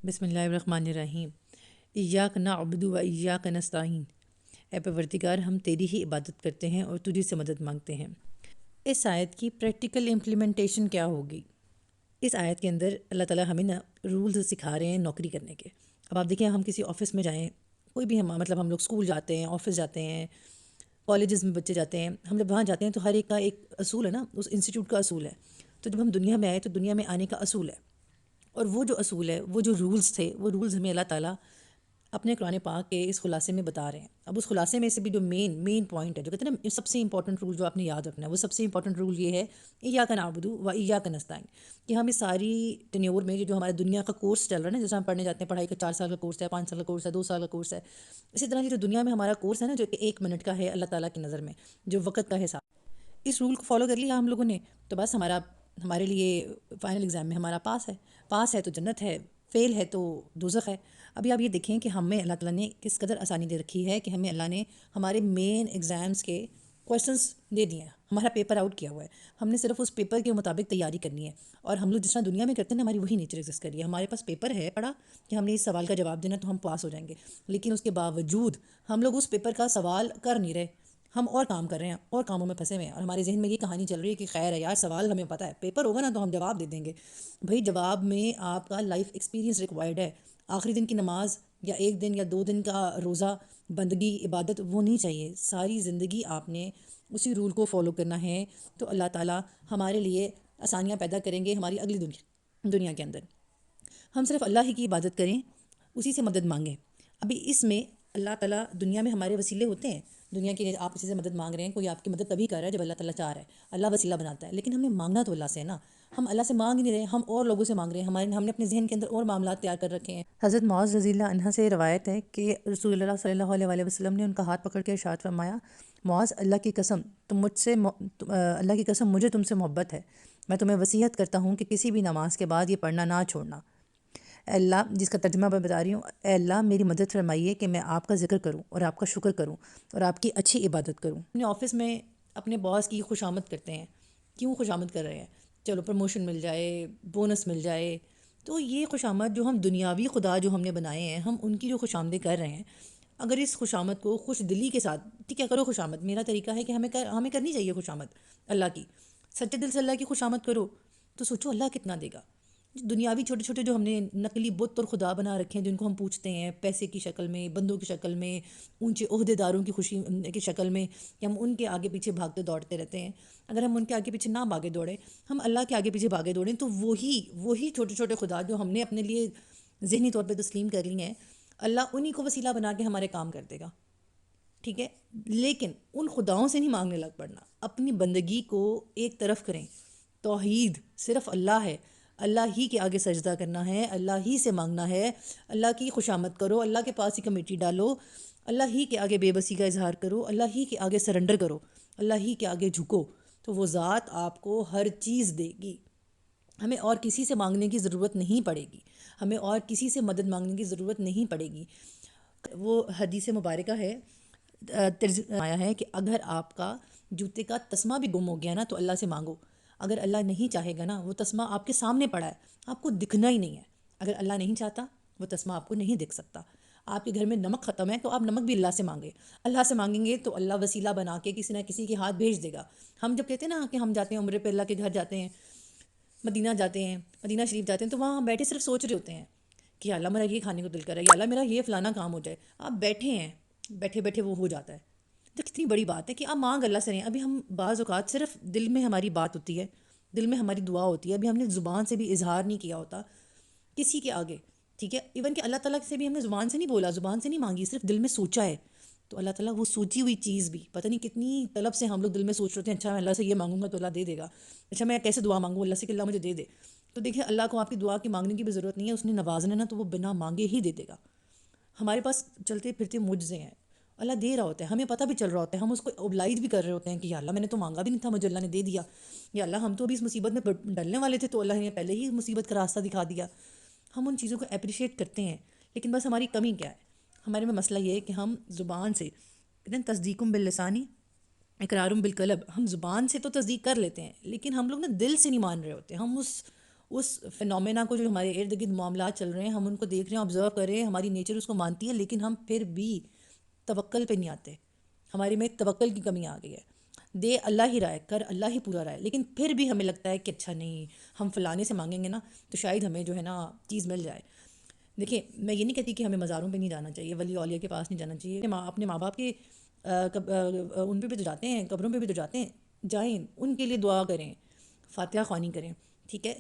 بسم اللہ الرحمن الرحیم۔ ایاک نعبد و ایاک نستعین۔ اے پروردگار، ہم تیری ہی عبادت کرتے ہیں اور تجھی سے مدد مانگتے ہیں۔ اس آیت کی پریکٹیکل امپلیمنٹیشن کیا ہوگی؟ اس آیت کے اندر اللہ تعالیٰ ہمیں رولز سکھا رہے ہیں نوکری کرنے کے۔ اب آپ دیکھیں، ہم کسی آفس میں جائیں، کوئی بھی ہم لوگ اسکول جاتے ہیں، آفس جاتے ہیں، کالجز میں بچے جاتے ہیں، ہم جب وہاں جاتے ہیں تو ہر ایک کا ایک اصول ہے نا، اس انسٹیٹیوٹ کا اصول ہے۔ تو جب ہم دنیا میں آئے تو دنیا میں آنے کا اصول ہے، اور وہ جو اصول ہے، وہ جو رولز تھے، وہ رولز ہمیں اللہ تعالیٰ اپنے قرآن پاک کے اس خلاصے میں بتا رہے ہیں۔ اب اس خلاصے میں سے بھی جو مین پوائنٹ ہے، جو کہتے ہیں نا سب سے امپورٹنٹ رول جو آپ نے یاد رکھنا ہے، وہ سب سے امپورٹنٹ رول یہ ہے، ایاک نعبد و ایاک نستعین، کہ ہم اس ساری ٹینیور میں جو ہمارے دنیا کا کورس چل رہا ہے نا، جیسے ہم پڑھنے جاتے ہیں، پڑھائی کا 4 سال کا کورس ہے، 5 سال کا کورس ہے، 2 سال کا کورس ہے، اسی طرح یہ جو دنیا میں ہمارا کورس ہے نا، جو کہ 1 منٹ کا ہے اللہ تعالیٰ کی نظر میں، جو وقت کا حساب، اس رول کو فالو کر لیا ہم لوگوں نے تو بس ہمارے لیے فائنل ایگزام میں ہمارا پاس ہے تو جنت ہے، فیل ہے تو دوزخ ہے۔ ابھی آپ یہ دیکھیں کہ ہمیں اللہ تعالیٰ نے کس قدر آسانی دے رکھی ہے، کہ ہمیں اللہ نے ہمارے مین ایگزامس کے کویشچنس دے دیے ہیں، ہمارا پیپر آؤٹ کیا ہوا ہے، ہم نے صرف اس پیپر کے مطابق تیاری کرنی ہے، اور ہم لوگ جس طرح دنیا میں کرتے ہیں نا، ہماری وہی نیچر ایگزسٹ کر رہی ہے، ہمارے پاس پیپر ہے پڑا کہ ہم نے اس سوال کا جواب دینا تو ہم پاس ہو جائیں گے، لیکن اس کے باوجود ہم لوگ اس پیپر کا سوال کر نہیں رہے، ہم اور کام کر رہے ہیں، اور کاموں میں پھنسے ہوئے ہیں، اور ہمارے ذہن میں یہ کہانی چل رہی ہے کہ خیر ہے یار، سوال ہمیں پتہ ہے، پیپر ہوگا نا تو ہم جواب دے دیں گے۔ بھئی جواب میں آپ کا لائف ایکسپیرینس ریکوائرڈ ہے، آخری دن کی نماز یا 1 دن یا 2 دن کا روزہ، بندگی، عبادت وہ نہیں چاہیے، ساری زندگی آپ نے اسی رول کو فالو کرنا ہے، تو اللہ تعالیٰ ہمارے لیے آسانیاں پیدا کریں گے ہماری اگلی دنیا کے اندر۔ ہم صرف اللہ ہی کی عبادت کریں، اسی سے مدد مانگیں۔ ابھی اس میں اللہ تعالیٰ دنیا میں ہمارے وسیلے ہوتے ہیں، دنیا کے آپ کسی سے مدد مانگ رہے ہیں، کوئی آپ کی مدد تبھی کر رہا ہے جب اللہ تعالیٰ چاہ رہا ہے، اللہ وسیلہ بناتا ہے، لیکن ہم نے مانگنا تو اللہ سے ہے نا، ہم اللہ سے مانگ نہیں رہے، ہم اور لوگوں سے مانگ رہے ہیں، ہم نے اپنے ذہن کے اندر اور معاملات تیار کر رکھے ہیں۔ حضرت معاذ رضی اللہ عنہ سے روایت ہے کہ رسول اللہ صلی اللہ علیہ وآلہ وسلم نے ان کا ہاتھ پکڑ کے ارشاد فرمایا، معاذ، اللہ کی قسم اللہ کی قسم مجھے تم سے محبت ہے، میں تمہیں وصیت کرتا ہوں کہ کسی بھی نماز کے بعد یہ پڑھنا نہ چھوڑنا۔ اے اللہ، جس کا ترجمہ میں بتا رہی ہوں، اے اللہ میری مدد فرمائیے کہ میں آپ کا ذکر کروں اور آپ کا شکر کروں اور آپ کی اچھی عبادت کروں۔ اپنے آفس میں اپنے باس کی خوشامد کرتے ہیں، کیوں خوشامد کر رہے ہیں؟ چلو پروموشن مل جائے، بونس مل جائے، تو یہ خوشامد جو ہم دنیاوی خدا جو ہم نے بنائے ہیں، ہم ان کی جو خوشامدیں کر رہے ہیں، اگر اس خوشامد کو خوش دلی کے ساتھ، ٹھیک ہے کرو خوشامد، میرا طریقہ ہے کہ ہمیں کرنی چاہیے خوشامد اللہ کی، سچے دل سے اللہ کی خوشامد کرو، تو سوچو اللہ کتنا دے گا۔ دنیاوی چھوٹے چھوٹے جو ہم نے نقلی بت اور خدا بنا رکھے ہیں، جن کو ہم پوچھتے ہیں پیسے کی شکل میں، بندوں کی شکل میں، اونچے عہدے داروں کی خوشی کی شکل میں، کہ ہم ان کے آگے پیچھے بھاگتے دوڑتے رہتے ہیں۔ اگر ہم ان کے آگے پیچھے نہ بھاگے دوڑیں، ہم اللہ کے آگے پیچھے بھاگے دوڑیں، تو وہی چھوٹے چھوٹے خدا جو ہم نے اپنے لیے ذہنی طور پہ تسلیم کر لی ہیں، اللہ انہی کو وسیلہ بنا کے ہمارے کام کر دے گا، ٹھیک ہے؟ لیکن ان خداؤں سے نہیں مانگنے لگ پڑنا، اپنی بندگی کو ایک طرف کریں، توحید صرف اللہ ہے، اللہ ہی کے آگے سجدہ کرنا ہے، اللہ ہی سے مانگنا ہے، اللہ کی خوشامد کرو، اللہ کے پاس ہی کمیٹی ڈالو، اللہ ہی کے آگے بے بسی کا اظہار کرو، اللہ ہی کے آگے سرنڈر کرو، اللہ ہی کے آگے جھکو، تو وہ ذات آپ کو ہر چیز دے گی۔ ہمیں اور کسی سے مانگنے کی ضرورت نہیں پڑے گی، ہمیں اور کسی سے مدد مانگنے کی ضرورت نہیں پڑے گی۔ وہ حدیث مبارکہ ہے، آیا ہے کہ اگر آپ کا جوتے کا تسمہ بھی گم ہو گیا نا تو اللہ سے مانگو، اگر اللہ نہیں چاہے گا نا، وہ تسمہ آپ کے سامنے پڑا ہے، آپ کو دکھنا ہی نہیں ہے، اگر اللہ نہیں چاہتا وہ تسمہ آپ کو نہیں دکھ سکتا۔ آپ کے گھر میں نمک ختم ہے تو آپ نمک بھی اللہ سے مانگے، اللہ سے مانگیں گے تو اللہ وسیلہ بنا کے کسی نہ کسی کے ہاتھ بھیج دے گا۔ ہم جب کہتے ہیں نا کہ ہم جاتے ہیں عمرے پہ، اللہ کے گھر جاتے ہیں، مدینہ جاتے ہیں، مدینہ شریف جاتے ہیں، تو وہاں ہم بیٹھے صرف سوچ رہے ہوتے ہیں کہ یا اللہ میرا یہ کھانے کو دل کر رہا ہے، یا اللہ میرا یہ فلانا کام ہو جائے، آپ بیٹھے ہیں، بیٹھے بیٹھے وہ ہو جاتا ہے۔ تو کتنی بڑی بات ہے کہ آپ مانگ اللہ سے رہیں۔ ابھی ہم بعض اوقات صرف دل میں ہماری بات ہوتی ہے، دل میں ہماری دعا ہوتی ہے، ابھی ہم نے زبان سے بھی اظہار نہیں کیا ہوتا کسی کے آگے، ٹھیک ہے؟ ایون کہ اللہ تعالیٰ سے بھی ہم نے زبان سے نہیں بولا، زبان سے نہیں مانگی، صرف دل میں سوچا ہے، تو اللہ تعالیٰ وہ سوچی ہوئی چیز بھی، پتہ نہیں کتنی طلب سے ہم لوگ دل میں سوچ رہے ہیں، اچھا میں اللہ سے یہ مانگوں گا تو اللہ دے دے گا، اچھا میں کیسے دعا مانگوں اللہ سے کہ اللہ مجھے دے دے، تو دیکھیں اللہ کو آپ کی دعا کی مانگنے کی بھی ضرورت نہیں ہے، اس نے نوازنا نا تو وہ بنا مانگے ہی دے دے گا۔ ہمارے پاس چلتے پھرتے معجزے ہیں، اللہ دے رہا ہوتا ہے، ہمیں پتہ بھی چل رہا ہوتا ہے، ہم اس کو اوبلائز بھی کر رہے ہوتے ہیں کہ یا اللہ میں نے تو مانگا بھی نہیں تھا، مجھے اللہ نے دے دیا، یا اللہ ہم تو ابھی اس مصیبت میں ڈلنے والے تھے تو اللہ نے پہلے ہی مصیبت کا راستہ دکھا دیا۔ ہم ان چیزوں کو اپریشیٹ کرتے ہیں، لیکن بس ہماری کمی کیا ہے؟ ہمارے میں مسئلہ یہ ہے کہ ہم زبان سے، کہتے ہیں تصدیقم باللسانی اقرارم بالقلب، ہم زبان سے تو تصدیق کر لیتے ہیں لیکن ہم لوگ نا دل سے نہیں مان رہے ہوتے، ہم اس فینومینا کو جو ہمارے ارد گرد معاملات چل رہے ہیں ہم ان کو دیکھ رہے ہیں، آبزرو کر رہے ہیں، ہماری نیچر اس کو مانتی ہے، لیکن ہم پھر بھی توکل پہ نہیں آتے، ہمارے میں توکل کی کمی آ گئی ہے۔ دے اللہ ہی رائے، کر اللہ ہی پورا رائے، لیکن پھر بھی ہمیں لگتا ہے کہ اچھا نہیں، ہم فلانے سے مانگیں گے نا تو شاید ہمیں جو ہے نا چیز مل جائے۔ دیکھیں میں یہ نہیں کہتی کہ ہمیں مزاروں پہ نہیں جانا چاہیے، ولی اولیاء کے پاس نہیں جانا چاہیے، اپنے ماں باپ کے ان پہ بھی تو جاتے ہیں، قبروں پہ بھی تو جاتے ہیں، جائیں ان کے لیے دعا کریں، فاتحہ خوانی کریں، ٹھیک ہے،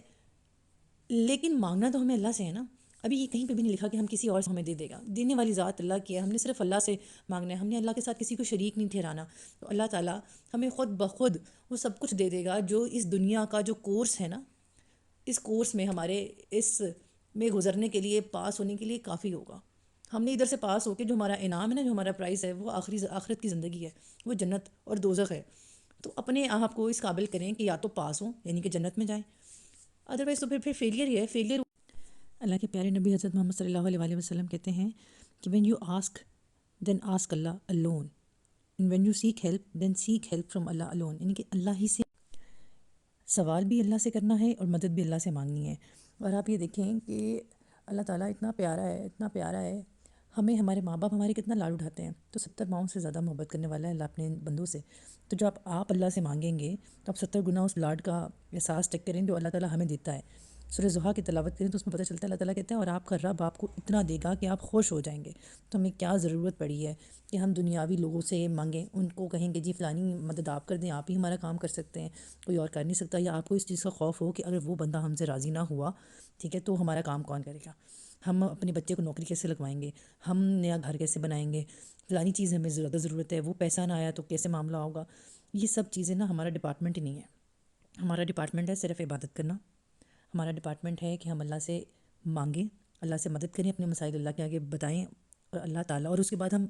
لیکن مانگنا تو ہمیں اللہ سے ہے نا۔ ابھی یہ کہیں پہ بھی نہیں لکھا کہ ہم کسی اور سے ہمیں دے دے گا، دینے والی ذات اللہ کی ہے، ہم نے صرف اللہ سے مانگنا ہے، ہم نے اللہ کے ساتھ کسی کو شریک نہیں ٹھہرانا، تو اللہ تعالیٰ ہمیں خود بخود وہ سب کچھ دے دے گا جو اس دنیا کا جو کورس ہے نا، اس کورس میں ہمارے اس میں گزرنے کے لیے، پاس ہونے کے لیے کافی ہوگا۔ ہم نے ادھر سے پاس ہو کے جو ہمارا انعام ہے نا، جو ہمارا پرائز ہے، وہ آخرت کی زندگی ہے، وہ جنت اور دوزخ ہے۔ تو اپنے آپ کو اس قابل کریں کہ یا تو پاس ہوں یعنی کہ جنت میں جائیں، ادروائز تو پھر فیلئر ہی ہے، فیلئر۔ اللہ کے پیارے نبی حضرت محمد صلی اللہ علیہ وآلہ وسلم کہتے ہیں کہ when you ask then ask اللہ alone and when you seek help then seek help from Allah alone، یعنی کہ اللہ ہی سے سوال بھی اللہ سے کرنا ہے اور مدد بھی اللہ سے مانگنی ہے۔ اور آپ یہ دیکھیں کہ اللہ تعالیٰ اتنا پیارا ہے، اتنا پیارا ہے، ہمیں ہمارے ماں باپ ہمارے کتنا لاڈ اٹھاتے ہیں، تو 70 ماؤں سے زیادہ محبت کرنے والا ہے اللہ اپنے بندوں سے۔ تو جو آپ اللہ سے مانگیں گے تو آپ 70 گنا اس لاڈ کا احساس چیک کریں جو اللہ تعالیٰ ہمیں دیتا ہے۔ سورہ ضحیٰ کی تلاوت کریں تو اس میں پتہ چلتا ہے اللہ تعالیٰ کہتے ہیں اور آپ کا رب آپ کو اتنا دے گا کہ آپ خوش ہو جائیں گے۔ تو ہمیں کیا ضرورت پڑی ہے کہ ہم دنیاوی لوگوں سے مانگیں، ان کو کہیں کہ جی فلانی مدد آپ کر دیں، آپ ہی ہمارا کام کر سکتے ہیں، کوئی اور کر نہیں سکتا، یا آپ کو اس چیز کا خوف ہو کہ اگر وہ بندہ ہم سے راضی نہ ہوا، ٹھیک ہے، تو ہمارا کام کون کرے گا، ہم اپنے بچے کو نوکری کیسے لگوائیں گے، ہم نیا گھر کیسے بنائیں گے، فلانی چیز ہمیں زیادہ ضرورت ہے، وہ پیسہ نہ آیا تو کیسے معاملہ ہوگا۔ یہ سب چیزیں نا ہمارا ڈپارٹمنٹ ہی نہیں ہے، ہمارا ڈپارٹمنٹ ہے صرف عبادت کرنا، ہمارا ڈپارٹمنٹ ہے کہ ہم اللہ سے مانگیں، اللہ سے مدد کریں، اپنے مسائل اللہ کے آگے بتائیں، اور اللہ تعالیٰ، اور اس کے بعد ہم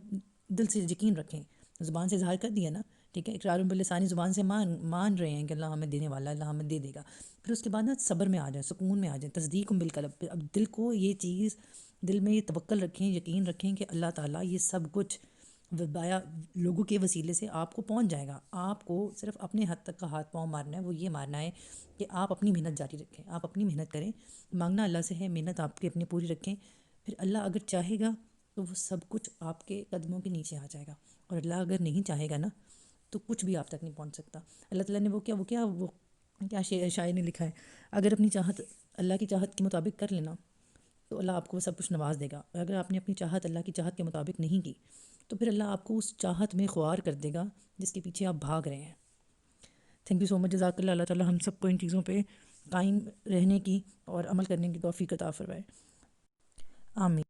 دل سے یقین رکھیں، زبان سے اظہار کر دیا نا، ٹھیک ہے، اقرار باللسانی زبان سے مان رہے ہیں کہ اللہ ہمیں دینے والا ہے، اللہ ہمیں دے دے گا، پھر اس کے بعد نا صبر میں آ جائیں، سکون میں آ جائیں، تصدیق بالقلب، اب دل کو یہ چیز، دل میں یہ توکل رکھیں، یقین رکھیں کہ اللہ تعالیٰ یہ سب کچھ بایا لوگوں کے وسیلے سے آپ کو پہنچ جائے گا۔ آپ کو صرف اپنے حد تک کا ہاتھ پاؤں مارنا ہے، وہ یہ مارنا ہے کہ آپ اپنی محنت جاری رکھیں، آپ اپنی محنت کریں، مانگنا اللہ سے ہے، محنت آپ کی اپنی پوری رکھیں، پھر اللہ اگر چاہے گا تو وہ سب کچھ آپ کے قدموں کے نیچے آ جائے گا، اور اللہ اگر نہیں چاہے گا نا تو کچھ بھی آپ تک نہیں پہنچ سکتا۔ اللہ تعالیٰ نے وہ کیا شاعر نے لکھا ہے، اگر اپنی چاہت اللہ کی چاہت کے مطابق کر لینا تو اللہ آپ کو سب کچھ نواز دے گا، اور اگر آپ نے اپنی چاہت اللہ کی چاہت کے مطابق نہیں کی تو پھر اللہ آپ کو اس چاہت میں خوار کر دے گا جس کے پیچھے آپ بھاگ رہے ہیں۔ تھینک یو سو مچ، جزاک اللہ، اللہ تعالیٰ ہم سب کو ان چیزوں پہ قائم رہنے کی اور عمل کرنے کی توفیق عطا فرمائے، آمین۔